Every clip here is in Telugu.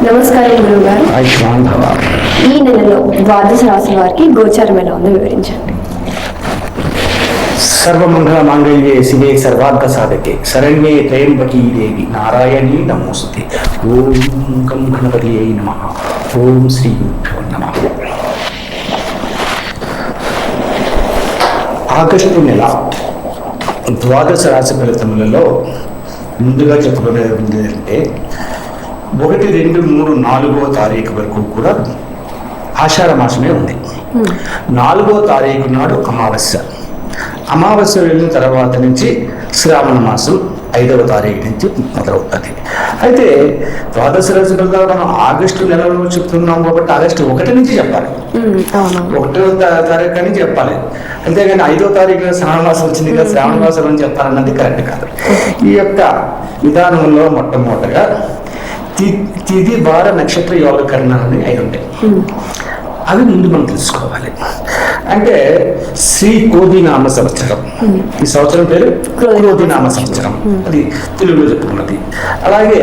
నమస్కారం గురువుగారు. ఈ నెలలో ద్వాదశ రాశి వారికి గోచారం ఎలా ఉందో వివరించండి. సర్వమంగళ మాంగళ్యే శివే సర్వార్థ సాధకే శరణ్యే త్రయంబకీ దేవి నారాయణీ నమోస్తుతే. ఓం గం గణపతియే నమః. ఓం శ్రీ గురుభ్యో నమః. ఆగస్టు నెల ద్వాదశ రాశి ఫలితములలో ముందుగా చెప్పుకునేది ఏంటంటే 1, 2, 3, 4వ తారీఖు వరకు కూడా ఆషాఢ మాసమే ఉంది. 4వ తారీఖు నాడు అమావాస్య. అమావాస్య వెళ్ళిన తర్వాత నుంచి శ్రావణ మాసం 5వ తారీఖు నుంచి మొదలవుతుంది. అయితే ద్వాదశ రాశి ఫలితాలు మనం ఆగస్టు నెలలో చెప్తున్నాం కాబట్టి ఆగస్టు 1 నుంచి చెప్పాలి. 1వ తారీఖు అని చెప్పాలి. అంతేగాని 5వ తారీఖున శ్రావణ మాసం వచ్చింది కదా, శ్రావణ మాసం అని చెప్పాలన్నది కరెక్ట్ కాదు. ఈ యొక్క విధానంలో మొట్టమొదటిగా తిథి వార నక్షత్ర యోగకరణాలని 5 ఉంటాయి. అవి ముందు మనం తెలుసుకోవాలి. అంటే శ్రీ క్రోధినామ సంవత్సరం, ఈ సంవత్సరం పేరు క్రోధినామ సంవత్సరం, అది తెలుగులో చెప్పుకున్నది. అలాగే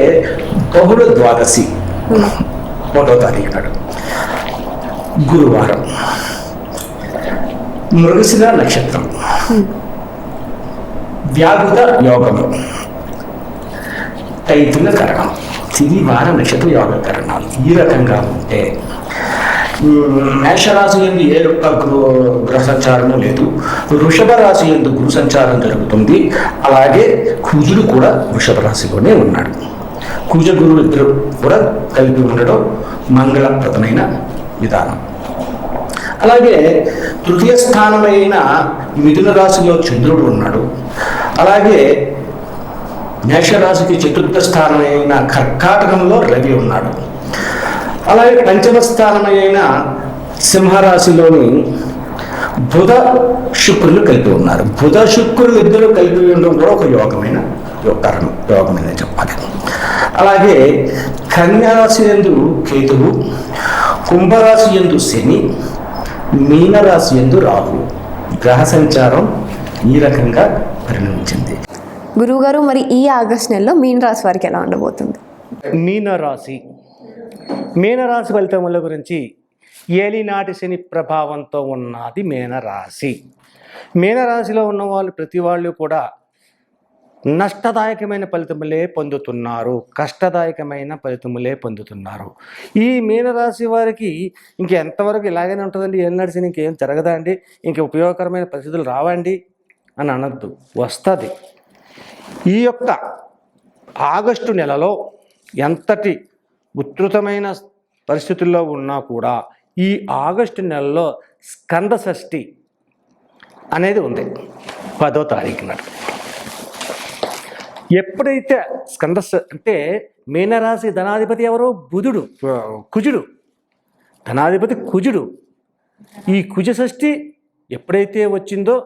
బహుళ ద్వాదశి 1వ తారీఖు నాడు గురువారం, మృగశిర నక్షత్రం, వ్యాధుత యోగము, తైతుల కరణం, తిథి వార నక్షత్ర యోగకరణాలు ఈ రకంగా ఉంటే మేషరాశి ఎందు ఏ యొక్క గ్రహ సంచారము లేదు. వృషభ రాశి ఎందు గురు సంచారం జరుగుతుంది. అలాగే కుజుడు కూడా వృషభ రాశిలోనే ఉన్నాడు. కుజ గురువు ఇద్దరు కూడా కలిపి ఉండడం మంగళప్రదమైన విధానం. అలాగే తృతీయ స్థానమైన మిథున రాశిలో చంద్రుడు ఉన్నాడు. అలాగే మేషరాశికి చతుర్థ స్థానమైన కర్కాటకంలో రవి ఉన్నాడు. అలాగే పంచమ స్థానమైన సింహరాశిలోని బుధ శుక్రులు కలిపి ఉన్నారు. బుధ శుక్రులు ఇద్దరు కలిపి ఉండడం కూడా ఒక యోగమైన చెప్పాలి. అలాగే కన్యారాశి యందు కేతువు, కుంభరాశి యందు శని, మీనరాశి యందు రాహువు. గ్రహ సంచారం ఈ రకంగా పరిణమించింది. గురువుగారు, మరి ఈ ఆగస్టు నెలలో మీన రాశి వారికి ఎలా ఉండబోతుంది? మీనరాశి ఫలితముల గురించి ఏలినాటి శని ప్రభావంతో ఉన్నది మీనరాశి. మీనరాశిలో ఉన్న వాళ్ళు ప్రతి వాళ్ళు కూడా నష్టదాయకమైన ఫలితములే పొందుతున్నారు, కష్టదాయకమైన ఫలితములే పొందుతున్నారు. ఈ మీనరాశి వారికి ఇంకెంతవరకు ఇలాగనే ఉంటుందండి, ఏలినాటి శని ఇంకేం జరగదా అండి, ఇంక ఉపయోగకరమైన పరిస్థితులు రావండి అని అనద్దు, వస్తుంది. ఈ యొక్క ఆగస్టు నెలలో ఎంతటి ఉధృతమైన పరిస్థితుల్లో ఉన్నా కూడా ఈ ఆగస్టు నెలలో స్కంద షష్ఠి అనేది ఉంది 10వ తారీఖు నాడు. ఎప్పుడైతే అంటే మీనరాశి ధనాధిపతి ఎవరు? కుజుడు ధనాధిపతి కుజుడు. ఈ కుజ షష్ఠి ఎప్పుడైతే వచ్చిందో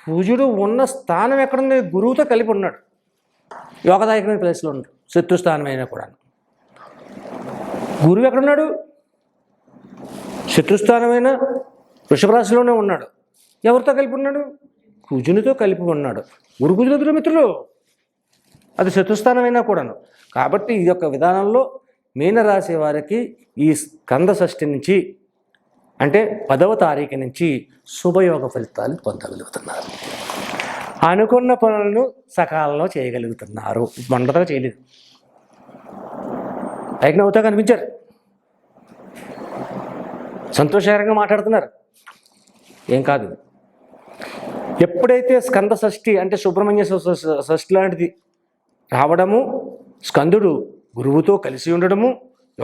కుజుడు ఉన్న స్థానం ఎక్కడుంది? గురువుతో కలిపి ఉన్నాడు, యోగదాయకమైన ప్లేస్లో ఉన్నాడు. శత్రుస్థానమైనా కూడా గురువు ఎక్కడున్నాడు? శత్రుస్థానమైన వృషభ రాశిలోనే ఉన్నాడు. ఎవరితో కలిపి ఉన్నాడు? కుజునితో కలిపి ఉన్నాడు. గురు కుజునితో మిత్రులు, అది శత్రుస్థానమైనా కూడాను. కాబట్టి ఈ యొక్క విధానంలో మీనరాశి వారికి ఈ స్కంద షష్ఠి నుంచి అంటే 10వ తారీఖు నుంచి శుభయోగ ఫలితాలు పొందగలుగుతున్నారు. అనుకున్న పనులను సకాలంలో చేయగలుగుతున్నారు. మొండతగా చేయలేదు, పైకి నవ్వుతా కనిపించారు, సంతోషకరంగా మాట్లాడుతున్నారు, ఏం కాదు. ఎప్పుడైతే స్కంద షష్ఠి అంటే సుబ్రహ్మణ్య షష్ఠి లాంటిది రావడము, స్కందుడు గురువుతో కలిసి ఉండడము,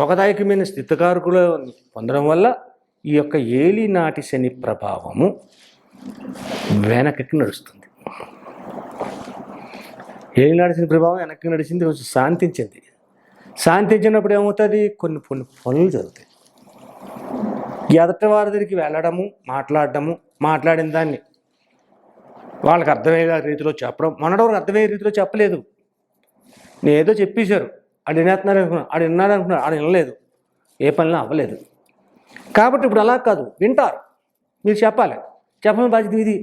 యోగదాయకమైన స్థితికారకులు పొందడం వల్ల ఈ యొక్క ఏలినాటి శని ప్రభావము వెనక్కి నడుస్తుంది. ఏలినాటి శని ప్రభావం వెనక్కి నడిచింది, కొంచెం శాంతించింది. శాంతించినప్పుడు ఏమవుతుంది? కొన్ని పనులు జరుగుతాయి. ఎదటి వారి దగ్గరికి వెళ్ళడము, మాట్లాడిన దాన్ని వాళ్ళకి అర్థమయ్యే రీతిలో చెప్పడం. మొన్నటి అర్థమయ్యే రీతిలో చెప్పలేదు, నేను ఏదో చెప్పేశారు, ఆడు విన్నాడు అనుకున్నాడు, ఆడు వినలేదు, ఏ పనిలో అవ్వలేదు. కాబట్టి ఇప్పుడు అలా కాదు, వింటారు, మీరు చెప్పాలి. చెప్పని బాధ్యత ఇది.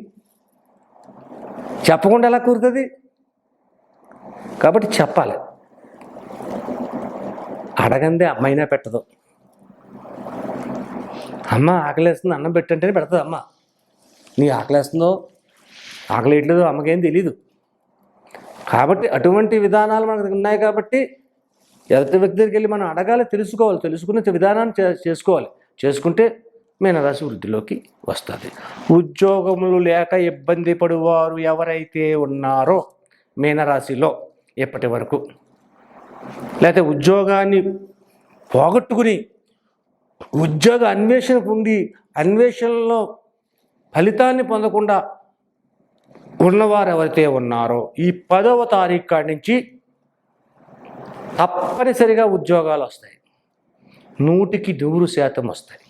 చెప్పకుండా ఎలా కుదురుతుంది? కాబట్టి చెప్పాలి. అడగందే అమ్మైనా పెట్టదు. అమ్మ ఆకలేస్తుంది అన్నం పెట్టంటేనే పెడుతుంది అమ్మ. నీ ఆకలేస్తుందో ఆకలేయట్లేదో అమ్మకేం తెలీదు. కాబట్టి అటువంటి విధానాలు మనకు ఉన్నాయి. కాబట్టి ఎదుటి వ్యక్తి దగ్గరికి వెళ్ళి మనం అడగాలి, తెలుసుకోవాలి. తెలుసుకునే విధానాన్ని చేసుకోవాలి. చేసుకుంటే మీనరాశి వృద్ధిలోకి వస్తుంది. ఉద్యోగములు లేక ఇబ్బంది పడువారు ఎవరైతే ఉన్నారో మీనరాశిలో ఇప్పటి వరకు, లేకపోతే ఉద్యోగాన్ని పోగొట్టుకుని ఉద్యోగ అన్వేషణ ఉండి అన్వేషణలో ఫలితాన్ని పొందకుండా ఉన్నవారు ఎవరైతే ఉన్నారో ఈ 10వ తారీఖు కాడి నుంచి తప్పనిసరిగా ఉద్యోగాలు వస్తాయి. 100% వస్తాయి.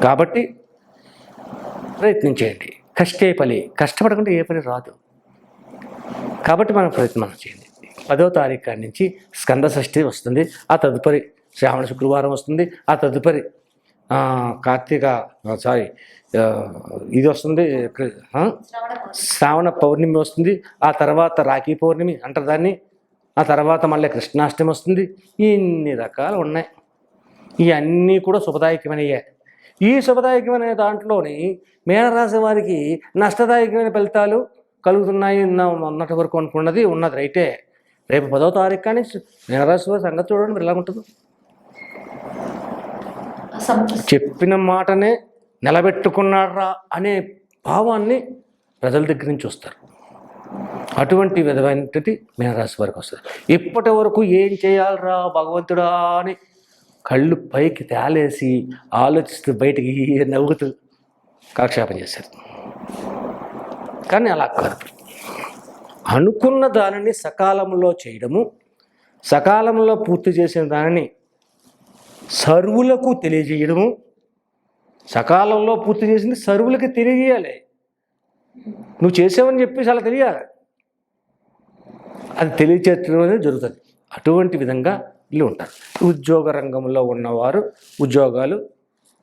కాబట్టి ప్రయత్నించేయండి. కష్టే పని, కష్టపడకుండా ఏ పని రాదు. కాబట్టి మనం ప్రయత్నం చేయండి. 10వ తారీఖు కాడి నుంచి స్కంద షష్ఠి వస్తుంది. ఆ తదుపరి శ్రావణ శుక్రవారం వస్తుంది. ఆ తదుపరి ఇది వస్తుంది, శ్రావణ పౌర్ణమి వస్తుంది. ఆ తర్వాత రాఖీ పౌర్ణమి అంటారు దాన్ని. ఆ తర్వాత మళ్ళీ కృష్ణాష్టమి వస్తుంది. ఇన్ని రకాలు ఉన్నాయి. ఇవన్నీ కూడా శుభదాయకమైనయే. ఈ శుభదాయకమైన దాంట్లోని మీనరాశి వారికి నష్టదాయకమైన ఫలితాలు కలుగుతున్నాయి ఉన్నటి వరకు అనుకున్నది ఉన్నది రైటే. రేపు 10వ తారీఖు కానీ మీనరాశి వారి సంగతి చూడండి మరి ఎలా ఉంటుంది. చెప్పిన మాటనే నిలబెట్టుకున్నారా అనే భావాన్ని ప్రజల దగ్గర నుంచి వస్తారు. అటువంటి విధమైనటువంటి మీనరాశి వారికి వస్తుంది. ఇప్పటి వరకు ఏం చేయాలరా భగవంతుడా అని కళ్ళు పైకి తేలేసి ఆలోచిస్తూ బయటికి నవ్వుతూ కాలక్షేపం చేశారు. కానీ అలా కాదు. అనుకున్న దానిని సకాలంలో చేయడము, సకాలంలో పూర్తి చేసిన దానిని సర్వులకు తెలియజేయడము, సకాలంలో పూర్తి చేసింది సర్వులకి తెలియజేయాలి. నువ్వు చేసావని చెప్పేసి అలా తెలియాలి. అది తెలియచేయడం అనేది జరుగుతుంది. అటువంటి విధంగా వీళ్ళు ఉంటారు. ఉద్యోగ రంగంలో ఉన్నవారు ఉద్యోగాలు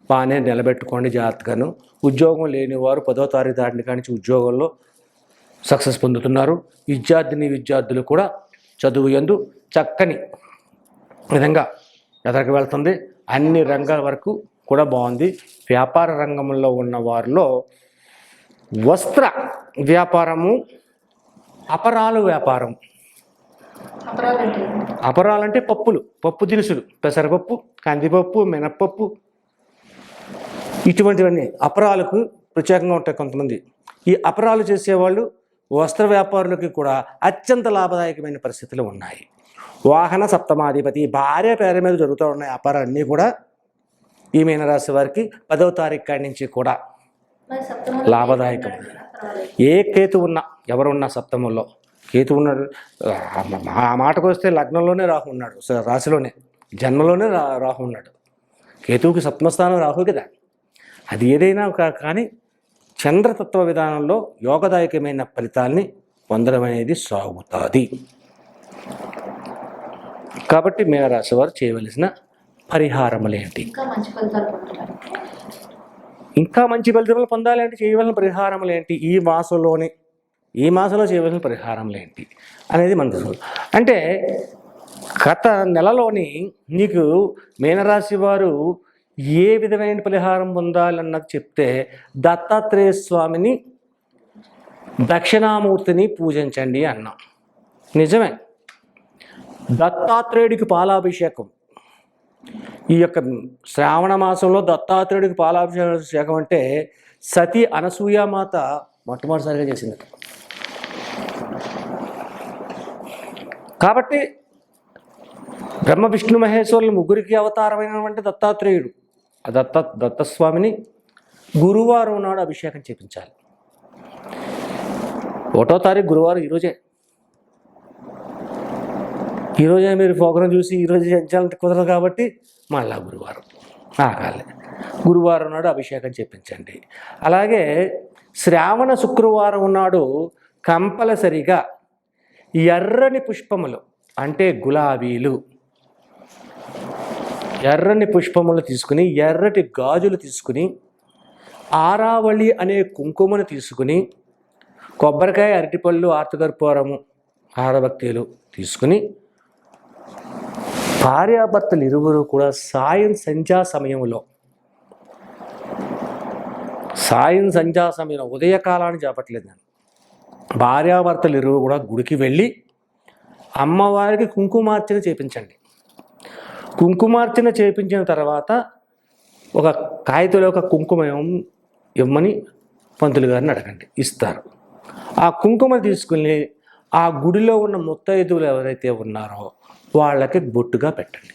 బాగానే నిలబెట్టుకోండి జాగ్రత్తగాను. ఉద్యోగం లేనివారు 10వ తారీఖు దాటిని కానించి ఉద్యోగంలో సక్సెస్ పొందుతున్నారు. విద్యార్థులు కూడా చదువు యందు చక్కని విధంగా ఎదరికి వెళ్తుంది. అన్ని రంగాల వరకు కూడా బాగుంది. వ్యాపార రంగంలో ఉన్న వారిలో వస్త్ర వ్యాపారము, అపరాలు వ్యాపారం. అపరాలంటే పప్పు దినుసులు, పెసరపప్పు, కందిపప్పు, మినప్పప్పు, ఇటువంటివన్నీ అపరాలకు ప్రత్యేకంగా ఉంటాయి కొంతమంది. ఈ అపరాలు చేసేవాళ్ళు వస్త్ర వ్యాపారులకి కూడా అత్యంత లాభదాయకమైన పరిస్థితులు ఉన్నాయి. వాహన సప్తమాధిపతి భార్య పేరు మీద జరుగుతూ ఉన్నాయి అపరాలన్నీ కూడా. ఈ మీనరాశి వారికి 10వ తారీఖు కాడి నుంచి కూడా లాభదాయకం. ఏ కేతు ఉన్నా, ఎవరున్నా సప్తమంలో కేతు ఉన్నాడు. ఆ మాటకు వస్తే లగ్నంలోనే రాహు ఉన్నాడు, రాశిలోనే జన్మలోనే రాహు ఉన్నాడు. కేతువుకి సప్తమస్థానం రాహు కదా. అది ఏదైనా కానీ చంద్రతత్వ విధానంలో యోగదాయకమైన ఫలితాల్ని పొందడం అనేది సాగుతుంది. కాబట్టి మీనరాశి వారు చేయవలసిన పరిహారములేంటి? ఇంకా మంచి ఫలితములు పొందాలంటే చేయవలసిన పరిహారములు ఏంటి? ఈ మాసంలో చేయవలసిన పరిహారములు ఏంటి అనేది మన తెలుసు. అంటే గత నెలలోని నీకు మీనరాశి వారు ఏ విధమైన పరిహారం పొందాలన్నది చెప్తే, దత్తాత్రేయ స్వామిని దక్షిణామూర్తిని పూజించండి అన్నాం. నిజమే, దత్తాత్రేయుడికి పాలాభిషేకం. ఈ యొక్క శ్రావణ మాసంలో దత్తాత్రేయుడికి పాలాభిషేకం అంటే సతీ అనసూయామాత మొట్టమొదటిసారిగా చేసింది. కాబట్టి బ్రహ్మ విష్ణు మహేశ్వరులు ముగ్గురికి అవతారమైనటువంటి దత్తాత్రేయుడు, ఆ దత్తస్వామిని గురువారం నాడు అభిషేకం చేయించాలి. 1వ తారీఖు గురువారం ఈరోజే మీరు ప్రోగ్రాం చూసి ఈరోజు చేయించాలంటే కుదరదు. కాబట్టి మళ్ళా గురువారం ఆగాలి. గురువారం నాడు అభిషేకం చేయించండి. అలాగే శ్రావణ శుక్రవారం నాడు కంపల్సరిగా ఎర్రని పుష్పములు అంటే గులాబీలు, ఎర్రని పుష్పములు తీసుకుని, ఎర్రటి గాజులు తీసుకుని, ఆరావళి అనే కుంకుమను తీసుకుని, కొబ్బరికాయ, అరటిపళ్ళు, ఆర్తకర్పూరము, ఆరభక్తులు తీసుకుని భార్యాభర్తలు ఇరువురు కూడా సంధ్యా సమయంలో ఉదయకాలాన్ని చేపట్టలేదు నేను. భార్యాభర్తలు ఇరువురు కూడా గుడికి వెళ్ళి అమ్మవారికి కుంకుమార్చన చేయించండి. కుంకుమార్చన చేయించిన తర్వాత ఒక కాగితంలో ఒక కుంకుమ ఇవ్వమని పంతులు గారిని అడగండి, ఇస్తారు. ఆ కుంకుమ తీసుకుని ఆ గుడిలో ఉన్న ముత్తైదువులు ఎవరైతే ఉన్నారో వాళ్ళకి బొట్టుగా పెట్టండి.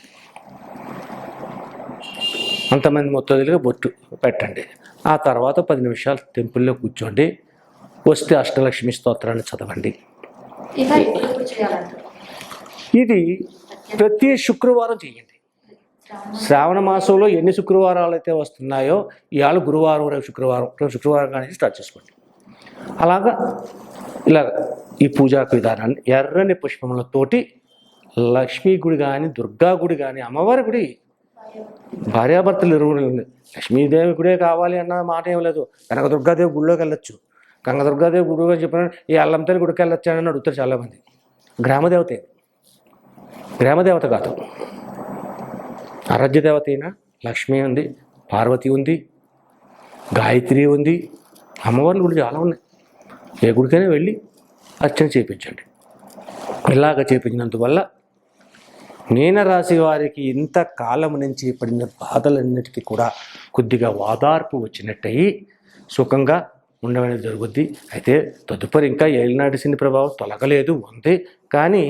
అంతమంది ముత్తైదులుగా బొట్టు పెట్టండి. ఆ తర్వాత 10 నిమిషాలు టెంపుల్లో కూర్చోండి. వస్తే అష్టలక్ష్మి స్తోత్రాన్ని చదవండి. ఇది ప్రతి శుక్రవారం చేయండి. శ్రావణ మాసంలో ఎన్ని శుక్రవారాలు అయితే వస్తున్నాయో ఇవాళ గురువారం, రేపు శుక్రవారం కానీ స్టార్ట్ చేసుకోండి. అలాగా ఇలాగ ఈ పూజా విధానాన్ని ఎర్రని పుష్పములతోటి లక్ష్మీ గుడి కానీ, దుర్గా గుడి కానీ, అమ్మవారి గుడి, భార్యాభర్తలు ఇరువురు, లక్ష్మీదేవి గుడే కావాలి అన్న మాట ఏం లేదు. కనక దుర్గాదేవి గుడిలోకి వెళ్ళొచ్చు. కనక దుర్గాదేవి గుడిగా చెప్పిన ఈ అల్లంతల్లి గుడికి వెళ్ళొచ్చు అని అడుగుతారు చాలామంది. గ్రామదేవత కాదు, ఆరాధ్య దేవత అయినా లక్ష్మి ఉంది, పార్వతి ఉంది, గాయత్రి ఉంది, అమ్మవారి గుడి చాలా ఉన్నాయి. ఏ గుడికైనా వెళ్ళి అర్చన చేయించండి. ఇలాగ చేయించినందువల్ల మీనరాశి వారికి ఇంత కాలం నుంచి పడిన బాధలన్నిటికీ కూడా కొద్దిగా వాదార్పు వచ్చినట్టయి సుఖంగా ఉండడం జరుగుద్ది. అయితే తదుపరి ఇంకా ఏలినాటి శని ప్రభావం తొలగలేదు, ఉంది. కానీ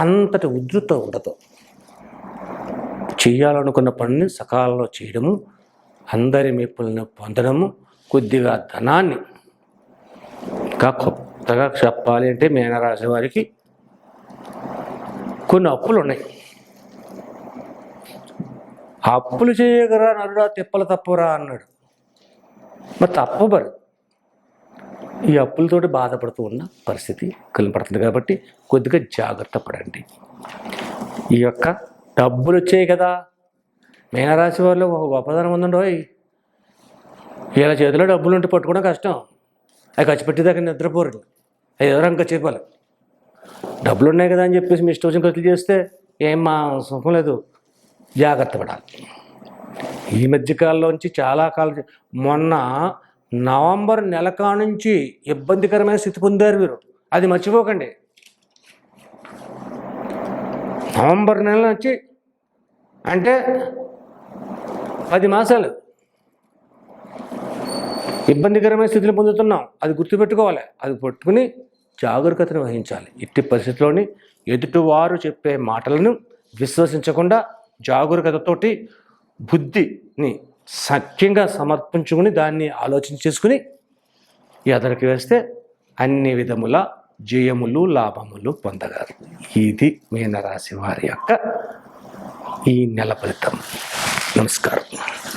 అంతటి ఉధృత ఉండదు. చేయాలనుకున్న పనిని సకాలంలో చేయడము, అందరి మెప్పులను పొందడము, కొద్దిగా ధనాన్ని ఇంకా కొత్తగా చెప్పాలి అంటే మీనరాశి వారికి కొన్ని అప్పులు ఉన్నాయి. ఆ అప్పులు చేయగరా నరుడా తిప్పలు తప్పరా అన్నాడు. మరి తప్పబరు. ఈ అప్పులతోటి బాధపడుతూ ఉన్న పరిస్థితి కనపడుతుంది. కాబట్టి కొద్దిగా జాగ్రత్త పడండి. ఈ యొక్క డబ్బులు వచ్చాయి కదా, మీనరాశి వాళ్ళు ఒక గొప్పదనం ఉందండి. వీళ్ళ చేతిలో డబ్బులు ఉంటే పట్టుకోవడం కష్టం. అవి ఖర్చు పెట్టేదాకా నిద్రపోరు. అవి ఎవరైనా ఖర్చు చెప్పాలి. డబ్బులు ఉన్నాయి కదా అని చెప్పేసి మీ ఇష్టం వచ్చిన ఖర్చులు చేస్తే ఏం మా సుఖం లేదు. జాగ్రత్త పడాలి. ఈ మధ్యకాలంలోంచి చాలా కాలం, మొన్న నవంబర్ నెల నుంచి ఇబ్బందికరమైన స్థితి పొందారు వీరు. అది మర్చిపోకండి. నవంబర్ నెల నుంచి అంటే 10 మాసాలు ఇబ్బందికరమైన స్థితిని పొందుతున్నాం. అది గుర్తుపెట్టుకోవాలి. అది పట్టుకుని జాగరూకతను వహించాలి. ఇట్టి పరిస్థితిలోని ఎదుటివారు చెప్పే మాటలను విశ్వసించకుండా జాగరూకతతోటి బుద్ధిని సత్యంగా సమర్పించుకుని దాన్ని ఆలోచన చేసుకుని ఎదరికి వేస్తే అన్ని విధముల జయములు, లాభములు పొందగలరు. ఇది మీనరాశి వారి యొక్క ఈ నెల ఫలితం. నమస్కారం.